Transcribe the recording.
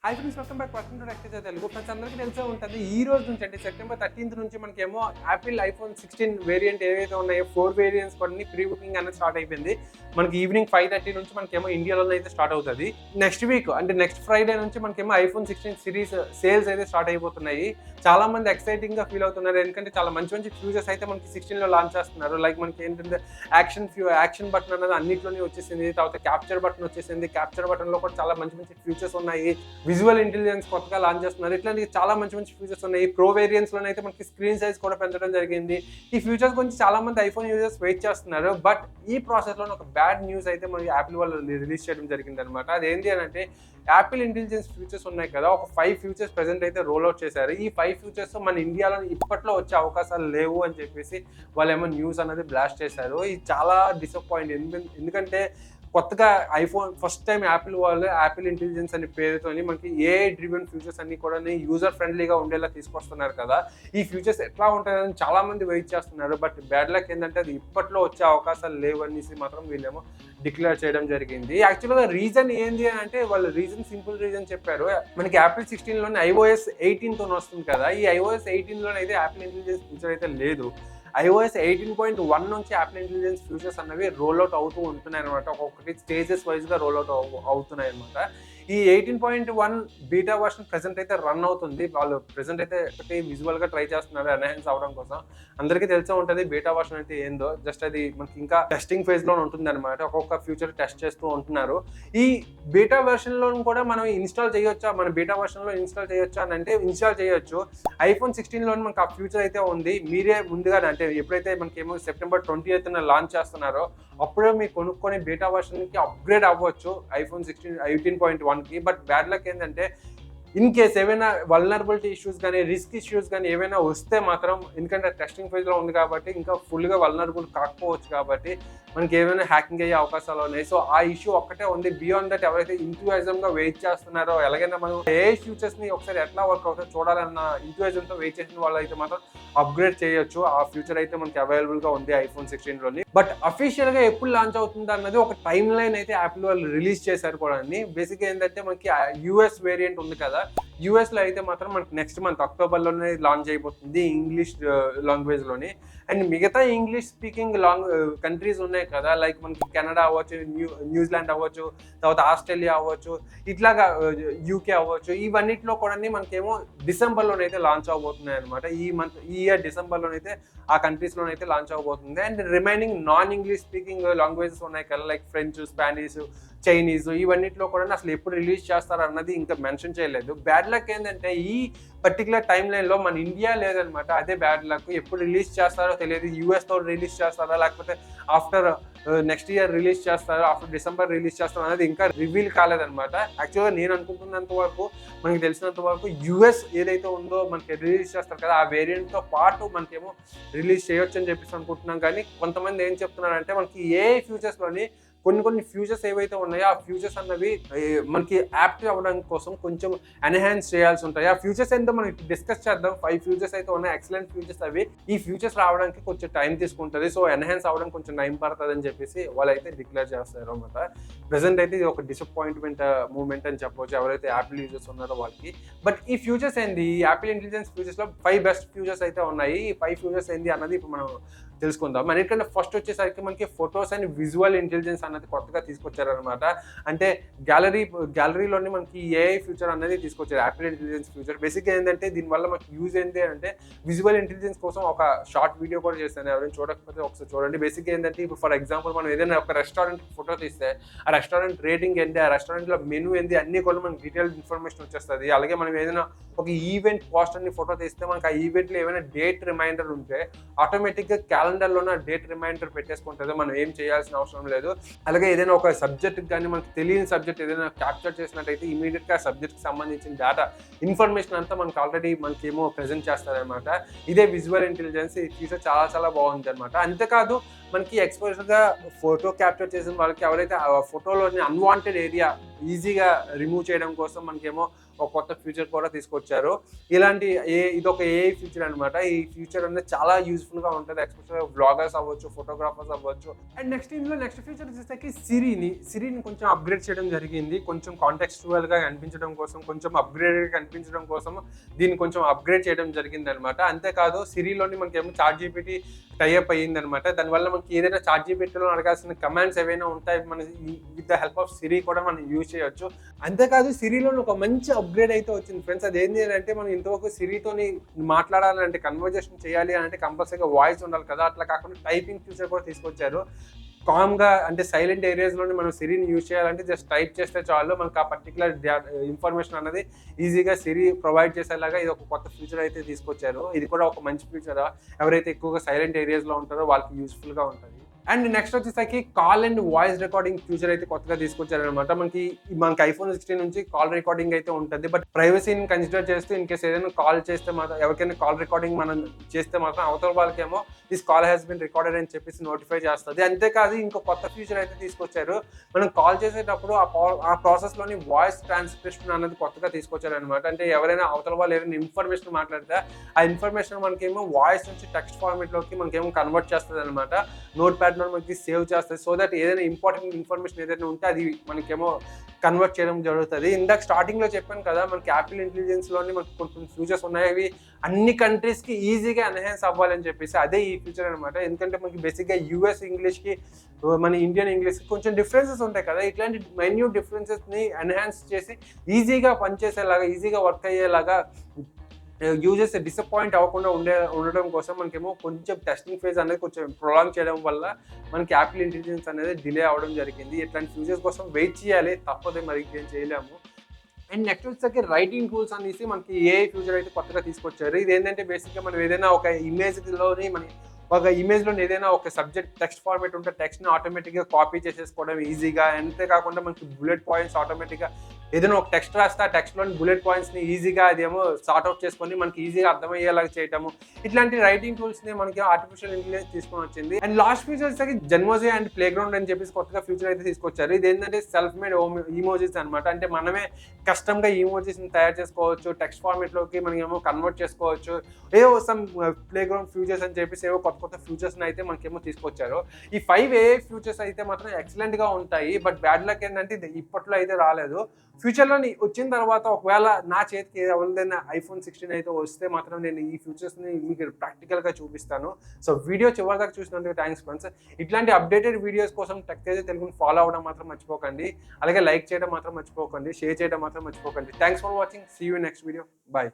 IPhone September 12 ఎక్కితే Telugu friends అందరికీ తెలిసే ఉంటుంది. ఈ రోజు నుంచి అంటే సెప్టెంబర్ 13th నుంచి మనకేమో యాపిల్ ఐఫోన్ 16 వేరియంట్ ఏవైతే ఉన్నాయో 4 వేరియంట్స్ కొన్ని ప్రీ బుకింగ్ అనేది స్టార్ట్ అయిపోయింది. మనకి ఈవినింగ్ 5:30 నుంచి మనకేమో ఇండియాలో అయితే స్టార్ట్ అవుతుంది. నెక్స్ట్ వీక్ అంటే నెక్స్ట్ ఫ్రైడే నుంచి మనకేమో ఐఫోన్ 16 సిరీస్ సేల్స్ అయితే స్టార్ట్ అయిపోతున్నాయి. చాలా మంది ఎక్సైటింగ్ గా ఫీల్ అవుతున్నారు, ఎందుకంటే చాలా మంచి మంచి ఫ్యూచర్స్ అయితే మనకి 16 లో లాంచ్ చేస్తున్నారు. లైక్ మనకి ఏంటంటే యాక్షన్ బటన్ అనేది అన్నిట్లోనే వచ్చేసింది. తర్వాత క్యాప్చర్ బటన్ వచ్చేసింది. క్యాప్చర్ బటన్ లో కూడా చాలా మంచి మంచి ఫ్యూచర్స్ ఉన్నాయి. విజువల్ ఇంటెలిజెన్స్ కొత్తగా లాంచ్ చేస్తున్నారు. ఇట్లాంటి చాలా మంచి మంచి ఫీచర్స్ ఉన్నాయి. ప్రో వేరియంట్స్ లోనే అయితే మనకి స్క్రీన్ సైజ్ కూడా పెంచడం జరిగింది. ఈ ఫ్యూచర్స్ గురించి చాలా మంది ఐఫోన్ యూజర్స్ వెయిట్ చేస్తున్నారు. బట్ ఈ ప్రాసెస్ లో ఒక బ్యాడ్ న్యూస్ అయితే మనకి యాపిల్ వాళ్ళు రిలీజ్ చేయడం జరిగింది అనమాట. అదేంటి అని అంటే యాపిల్ ఇంటెలిజెన్స్ ఫీచర్స్ ఉన్నాయి కదా, ఒక 5 ఫీచర్స్ ప్రెసెంట్ అయితే రోల్ అవుట్ చేశారు. ఈ 5 ఫీచర్స్ మన ఇండియాలో ఇప్పట్లో వచ్చే అవకాశాలు లేవు అని చెప్పేసి వాళ్ళేమో న్యూస్ అనేది బ్లాస్ట్ చేశారు. ఇది చాలా డిసప్పాయింట్. ఎందుకంటే కొత్తగా ఐఫోన్ ఫస్ట్ టైం యాపిల్ వాళ్ళు యాపిల్ ఇంటెలిజెన్స్ అనే పేరుతో మనకి ఏఐ డ్రివెన్ ఫ్యూచర్స్ అన్ని కూడా యూజర్ ఫ్రెండ్లీగా ఉండేలా తీసుకొస్తున్నారు కదా. ఈ ఫ్యూచర్స్ ఎట్లా ఉంటాయని చాలా మంది వెయిట్ చేస్తున్నారు. బట్ బ్యాడ్ లక్ ఏంటంటే అది ఇప్పట్లో వచ్చే అవకాశాలు లేవనేసి మాత్రం వీళ్ళేమో డిక్లేర్ చేయడం జరిగింది. యాక్చువల్గా రీజన్ ఏంది అని అంటే వాళ్ళు సింపుల్ రీజన్ చెప్పారు. మనకి యాపిల్ 16లోనే iOS 18తో వస్తుంది కదా. ఈ iOS 18లోనే అయితే యాపిల్ ఇంటెలిజెన్స్ ఫీచర్ అయితే లేదు. iOS 18.1 నుంచి యాపిల్ ఇంటెలిజెన్స్ ఫీచర్స్ అన్నవి రోల్ అవుట్ అవుతూ ఉంటున్నాయి అనమాట. ఒక్కొక్కటి స్టేజెస్ వైజ్గా రోల్ అవుట్ అవుతున్నాయి అనమాట. ఈ 18.1 బీటా వర్షన్ ప్రెసెంట్ అయితే రన్ అవుతుంది. వాళ్ళు ప్రెసెంట్ అయితే ఒకటి విజువల్ గా ట్రై చేస్తున్నారు ఎన్హాన్స్ అవడం కోసం. అందరికీ తెలిసే ఉంటుంది బీటా వర్షన్ అయితే ఏందో. జస్ట్ అది మనకి ఇంకా టెస్టింగ్ ఫేజ్ లో ఉంటుంది అనమాట. ఒక్కొక్క ఫ్యూచర్ టెస్ట్ చేస్తూ ఉంటున్నారు. ఈ బీటా వర్షన్ లో కూడా మనం ఇన్స్టాల్ చేయొచ్చా, మన బీటా వర్షన్ లో ఇన్స్టాల్ చేయొచ్చా అని అంటే ఇన్స్టాల్ చేయొచ్చు. ఐఫోన్ 16 లో మనకి ఆ ఫ్యూచర్ అయితే ఉంది. మీరే ముందుగా అంటే ఎప్పుడైతే మనకి ఏమో సెప్టెంబర్ 28th లాంచ్ చేస్తున్నారో అప్పుడే మీరు కొనుక్కొని బీటా వర్షన్ కి అప్గ్రేడ్ అవ్వచ్చు ఐఫోన్ 18.1 కి. బట్ బ్యాడ్ లక్ ఏంటంటే ఇన్ కేస్ ఏమైనా వల్నరబిలిటీ ఇష్యూస్ కానీ రిస్క్ ఇష్యూస్ కానీ ఏమైనా వస్తే మాత్రం, ఎందుకంటే టెస్టింగ్ ఫేజ్ లో ఉంది కాబట్టి ఇంకా ఫుల్ గా వల్నరబుల్ కాకపోవచ్చు కాబట్టి మనకి ఏమైనా హ్యాకింగ్ అయ్యే అవకాశాలు ఉన్నాయి. సో ఆ ఇష్యూ ఒక్కటే ఉంది. బియాండ్ దట్ ఎవరైతే ఇంట్యూజం గా వెయిట్ చేస్తున్నారో, ఎలాగైనా మనం ఏ ఫ్యూచర్స్ ని ఒకసారి ఎట్లా వర్క్ అవుతుందో చూడాలన్న ఇంట్యూజం తో వెయిట్ చేసిన వాళ్ళు అయితే మాత్రం అప్గ్రేడ్ చేయొచ్చు. ఆ ఫ్యూచర్ అయితే మనకి అవైలబుల్ గా ఉంది ఐఫోన్ 16 లోని. బట్ అఫీషియల్ గా ఎప్పుడు లాంచ్ అవుతుంది అన్నది ఒక టైమ్ లైన్ అయితే యాపిల్ వాళ్ళు రిలీజ్ చేశారు కూడా. బేసిక్ గా ఏంటంటే మనకి యూఎస్ వేరియంట్ ఉంది కదా, యూఎస్ లో అయితే మాత్రం మనకి నెక్స్ట్ మంత్ అక్టోబర్ లోనే లాంచ్ అయిపోతుంది ఇంగ్లీష్ లాంగ్వేజ్ లోని. అండ్ మిగతా ఇంగ్లీష్ స్పీకింగ్ కంట్రీస్ ఉన్నాయి కదా, లైక్ మనకి కెనడా అవ్వచ్చు, న్యూజిలాండ్ అవ్వచ్చు, తర్వాత ఆస్ట్రేలియా అవ్వచ్చు, ఇట్లాగా యూకే అవ్వచ్చు, ఇవన్నిటిలో కూడా మనకేమో డిసెంబర్ లోనైతే లాంచ్ అవబోతున్నాయి అనమాట. ఈ ఇయర్ డిసెంబర్ లోనైతే ఆ కంట్రీస్ లోనైతే లాంచ్ అవబోతుంది. And remaining non English speaking languages ఉన్నాయి కదా, లైక్ ఫ్రెంచ్, స్పానిష్, చైనీస్, ఇవన్నిటిలో కూడా అసలు ఎప్పుడు రిలీజ్ చేస్తారు అన్నది ఇంకా మెన్షన్ చేయలేదు. బ్యాడ్ లక్ ఏంటంటే ఈ పర్టికులర్ టైం లైన్ లో మన ఇండియా లేదనమాట. అదే బ్యాడ్ లక్. ఎప్పుడు రిలీజ్ చేస్తారో తెలియదు. యూఎస్ తో రిలీజ్ చేస్తారా లేకపోతే ఆఫ్టర్ నెక్స్ట్ ఇయర్ రిలీజ్ చేస్తారు, ఆఫ్టర్ డిసెంబర్ రిలీజ్ చేస్తారు అనేది ఇంకా రివీల్ కాలేదనమాట. యాక్చువల్గా నేను అనుకుంటున్నంత వరకు, మనకి తెలిసినంత వరకు యూఎస్ ఏదైతే ఉందో మనకి రిలీజ్ చేస్తారు కదా, ఆ వేరియంట్ తో పాటు మనకేమో రిలీజ్ చేయొచ్చు అని చెప్పేసి అనుకుంటున్నాం. కానీ కొంతమంది ఏం చెప్తున్నారంటే మనకి ఏ ఫ్యూచర్స్ లోని కొన్ని ఫ్యూచర్స్ ఏవైతే ఉన్నాయో ఆ ఫ్యూచర్స్ అన్నవి మనకి యాప్టివ్ అవ్వడానికి కోసం కొంచెం ఎన్హాన్స్ చేయాల్సి ఉంటాయి. ఆ ఫ్యూచర్స్ ఏంటో మనకి డిస్కస్ చేద్దాం. 5 ఫ్యూచర్స్ అయితే ఉన్నాయి, ఎక్సలెంట్ ఫ్యూచర్స్. అవి ఈ ఫ్యూచర్స్ రావడానికి కొంచెం టైం తీసుకుంటుంది. సో ఎన్హాన్స్ అవ్వడానికి కొంచెం టైం పడుతుంది అని చెప్పేసి వాళ్ళైతే డిక్లేర్ చేస్తారు అనమాట. ప్రెసెంట్ అయితే ఇది ఒక డిసప్పాయింట్మెంట్ మూమెంట్ అని చెప్పవచ్చు ఎవరైతే యాపిల్ యూజర్స్ ఉన్నారో వాళ్ళకి. బట్ ఈ ఫ్యూచర్స్ ఏంది, ఈ యాపిల్ ఇంటెలిజెన్స్ ఫ్యూచర్స్ లో 5 బెస్ట్ ఫ్యూచర్స్ అయితే ఉన్నాయి. ఈ 5 ఫ్యూచర్స్ ఏంది అన్నది ఇప్పుడు మనం తెలుసుకుందాం. ఎందుకంటే ఫస్ట్ వచ్చేసరికి మనకి ఫొటోస్ అండ్ విజువల్ ఇంటెలిజెన్స్ అనేది కొత్తగా తీసుకొచ్చారనమాట. అంటే గ్యాలరీలోనే మనకి ఏఐ ఫ్యూచర్ అనేది తీసుకొచ్చారు, యాపిల్ ఇంటెలిజెన్స్ ఫ్యూచర్. బేసిక్గా ఏంటంటే దీనివల్ల మనకి యూజ్ ఏంటి అంటే విజువల్ ఇంటెలిజెన్స్ కోసం ఒక షార్ట్ వీడియో కూడా చేస్తాను, ఎవరైనా చూడకపోతే ఒకసారి చూడండి. బేసిక్గా ఏంటంటే ఇప్పుడు ఫర్ ఎగ్జాంపుల్ మనం ఏదైనా ఒక రెస్టారెంట్ ఫోటో తీస్తే ఆ రెస్టారెంట్ రేటింగ్ ఏంటి, ఆ రెస్టారెంట్లో మెనూ ఏంటి, అన్ని కూడా మనకి డీటెయిల్ ఇన్ఫర్మేషన్ వచ్చేస్తుంది. అలాగే మనం ఏదైనా ఒక ఈవెంట్ పోస్ట్ అన్ని ఫోటో తీస్తే మనకి ఆ ఈవెంట్లో ఏమైనా డేట్ రిమైండర్ ఉంటే ఆటోమేటిక్గా క్యాలెండర్లోనే డేట్ రిమైండర్ పెట్టేసుకుంటుంది, మనం ఏం చేయాల్సిన అవసరం లేదు. అలాగే ఏదైనా ఒక సబ్జెక్ట్ కానీ మనకి తెలియని సబ్జెక్ట్ ఏదైనా క్యాప్చర్ చేసినట్టయితే ఇమీడియట్గా ఆ సబ్జెక్ట్కి సంబంధించిన డేటా ఇన్ఫర్మేషన్ అంతా మనకి ఆల్రెడీ మనకేమో ప్రెజెంట్ చేస్తారనమాట. ఇదే విజువల్ ఇంటెలిజెన్స్. ఈ ఫీచర్ చాలా బాగుంది అనమాట. అంతేకాదు మనకి ఎక్స్పోజర్గా ఫోటో క్యాప్చర్ చేసిన వాళ్ళకి ఎవరైతే ఆ ఫోటోలోని అన్వాంటెడ్ ఏరియా ఈజీగా రిమూవ్ చేయడం కోసం మనకేమో ఒక కొత్త ఫ్యూచర్ కూడా తీసుకొచ్చారు. ఇలాంటి ఇదొక ఏఐ ఫ్యూచర్ అనమాట. ఈ ఫ్యూచర్ అనేది చాలా యూజ్ఫుల్గా ఉంటుంది. ఎక్స్పెషల్గా వ్లాగర్స్ అవ్వచ్చు, ఫోటోగ్రాఫర్స్ అవ్వచ్చు. అండ్ నెక్స్ట్ ఫీచర్ వచ్చేసరికి సిరిని కొంచెం అప్గ్రేడ్ చేయడం జరిగింది. కొంచెం కాంటెక్స్చువల్గా కనిపించడం కోసం, కొంచెం అప్గ్రేడెడ్ కనిపించడం కోసం దీన్ని కొంచెం అప్గ్రేడ్ చేయడం జరిగింది అనమాట. అంతేకాదు సిరిలోని మనకేమో చాట్ జీపీటీ టైఅప్ అయ్యింది అనమాట. దానివల్ల మనకి ఏదైనా చాట్ జీపీటీలో అడగాల్సిన కమాండ్స్ ఏవైనా ఉంటాయి, మన విత్ ద హెల్ప్ ఆఫ్ సిరి కూడా మనం యూజ్ చేయొచ్చు. అంతేకాదు సిరిలో ఒక మంచి అప్గ్రేడ్ అయితే వచ్చింది ఫ్రెండ్స్. అదేంటి అంటే మనం ఇంతవరకు సిరితోని మాట్లాడాలంటే, కన్వర్జేషన్ చేయాలి అంటే కంపల్సరీగా వాయిస్ ఉండాలి కదా. అట్లా కాకుండా టైపింగ్ ఫీచర్ కూడా తీసుకొచ్చారు. కామ్గా అంటే సైలెంట్ ఏరియాస్లోనే మనం సిరిని యూజ్ చేయాలంటే జస్ట్ టైప్ చేస్తే చాలు, మనకు ఆ పర్టికులర్ ఇన్ఫర్మేషన్ అనేది ఈజీగా సిరి ప్రొవైడ్ చేసేలాగా ఇది ఒక కొత్త ఫీచర్ అయితే తీసుకొచ్చారు. ఇది కూడా ఒక మంచి ఫీచర్. ఎవరైతే ఎక్కువగా సైలెంట్ ఏరియాస్లో ఉంటారో వాళ్ళకి యూస్ఫుల్గా ఉంటుంది. అండ్ నెక్స్ట్ వచ్చేసరికి call and voice recording future అయితే కొత్తగా తీసుకొచ్చారనమాట. మనకి ఐఫోన్ 16 నుంచి కాల్ రికార్డింగ్ అయితే ఉంటుంది. బట్ ప్రైవసీని కన్సిడర్ చేస్తూ ఇన్ కేస్ ఏదైనా కాల్ చేస్తే మాత్రం, ఎవరికైనా కాల్ రికార్డింగ్ మనం చేస్తే మాత్రం అవతల వాళ్ళకేమో this call has been recorded అని చెప్పేసి నోటిఫై చేస్తుంది. అంతేకాదు ఇంకో కొత్త ఫీచర్ అయితే తీసుకొచ్చారు. మనం కాల్ చేసేటప్పుడు ఆ ప్రాసెస్లోని వాయిస్ ట్రాన్స్క్రిప్షన్ అనేది కొత్తగా తీసుకొచ్చారనమాట. అంటే ఎవరైనా అవతల వాళ్ళు ఏదైనా ఇన్ఫర్మేషన్ మాట్లాడితే ఆ ఇన్ఫర్మేషన్ మనకేమో వాయిస్ నుంచి టెక్స్ట్ ఫార్మేట్లోకి మనకేమో కన్వర్ట్ చేస్తుంది అనమాట. నోట్ ప్యాడ్ మనకి సేవ్ చేస్తుంది. సో దట్ ఏదైనా ఇంపార్టెంట్ ఇన్ఫర్మేషన్ ఏదైనా ఉంటే అది మనకేమో కన్వర్ట్ చేయడం జరుగుతుంది. ఇందాక స్టార్టింగ్లో చెప్పాను కదా, మనకి యాపిల్ ఇంటెలిజెన్స్లోని మనకి కొన్ని ఫ్యూచర్స్ ఉన్నాయి. అవి అన్ని కంట్రీస్కి ఈజీగా ఎన్హాన్స్ అవ్వాలని చెప్పేసి అదే ఈ ఫ్యూచర్ అనమాట. ఎందుకంటే మనకి బేసిక్గా యూఎస్ ఇంగ్లీష్కి మన ఇండియన్ ఇంగ్లీష్కి కొంచెం డిఫరెన్సెస్ ఉంటాయి కదా. ఇట్లాంటి మైన్యూట్ డిఫరెన్సెస్ని ఎన్హాన్స్ చేసి ఈజీగా పనిచేసేలాగా, ఈజీగా వర్క్ అయ్యేలాగా, యూజర్స్ డిసప్పాయింట్ అవ్వకుండా ఉండడం కోసం మనకేమో కొంచెం టెస్టింగ్ ఫేజ్ అనేది కొంచెం ప్రొలాంగ్ చేయడం వల్ల మనకి యాపిల్ ఇంటెలిజెన్స్ అనేది డిలే అవ్వడం జరిగింది. ఇట్లాంటి ఫ్యూచర్స్ కోసం వెయిట్ చేయాలి, తప్పదే, మరి ఏం చేయలేము. అండ్ నెక్స్ట్ వచ్చేసరికి రైటింగ్ టూల్స్ అనేసి మనకి ఏఐ ఫ్యూచర్ అయితే కొత్తగా తీసుకొచ్చారు. ఇది ఏంటంటే బేసిక్గా మనం ఏదైనా ఒక ఇమేజ్లోని ఏదైనా ఒక సబ్జెక్ట్ టెక్స్ట్ ఫార్మేట్ ఉంటే టెక్స్ట్ని ఆటోమేటిక్గా కాపీ చేసేసుకోవడం ఈజీగా. అంతేకాకుండా మనకి బుల్లెట్ పాయింట్స్ ఆటోమేటిక్గా ఏదైనా ఒక టెక్స్ట్ రాస్తే ఆ టెక్స్ట్లోని బుల్లెట్ పాయింట్స్ని ఈజీగా అదేమో సార్ట్అవుట్ చేసుకొని మనకి ఈజీగా అర్థమయ్యేలాగా చేయటము. ఇట్లాంటి రైటింగ్ టూల్స్ని మనకి ఆర్టిఫిషియల్ ఇంటెలిజెన్స్ తీసుకొని వచ్చింది. అండ్ లాస్ట్ ఫీచర్ వచ్చేసరికి జెన్మోజీ అండ్ ప్లే గ్రౌండ్ అని చెప్పేసి కొత్తగా ఫ్యూచర్ అయితే తీసుకొచ్చారు. ఇది ఏంటంటే సెల్ఫ్ మేడ్ ఈమోజీస్ అనమాట. అంటే మనమే కస్టమ్గా ఈమోజీస్ని తయారు చేసుకోవచ్చు, టెక్స్ట్ ఫార్మేట్లోకి మనం ఏమో కన్వర్ట్ చేసుకోవచ్చు. ఏవో సమ్ ప్లే గ్రౌండ్ ఫ్యూచర్స్ అని చెప్పేసి ఏవో కొత్త ఫ్యూచర్స్ని అయితే మనకేమో తీసుకొచ్చారు. ఈ 5 ఏఐ ఫ్యూచర్స్ అయితే మాత్రం ఎక్సలెంట్గా ఉంటాయి. బట్ బ్యాడ్ లక్ ఏంటంటే ఇది ఇప్పట్లో అయితే రాలేదు. ఫ్యూచర్లో వచ్చిన తర్వాత ఒకవేళ నా చేతికి ఎవరిదైనా ఐఫోన్ 16 అయితే వస్తే మాత్రం నేను ఈ ఫ్యూచర్స్ని మీకు ప్రాక్టికల్గా చూపిస్తాను. సో వీడియో చివరిదాకా చూసినందుకు థ్యాంక్స్ ఫ్రెండ్స్. ఇట్లాంటి అప్డేటెడ్ వీడియోస్ కోసం టెక్తేజ తెలుగుని ఫాలో అవ్వడం మాత్రం మర్చిపోకండి. అలాగే లైక్ చేయడం మాత్రం మర్చిపోకండి, షేర్ చేయడం మాత్రం మర్చిపోకండి. Thanks for watching. See you next video. Bye.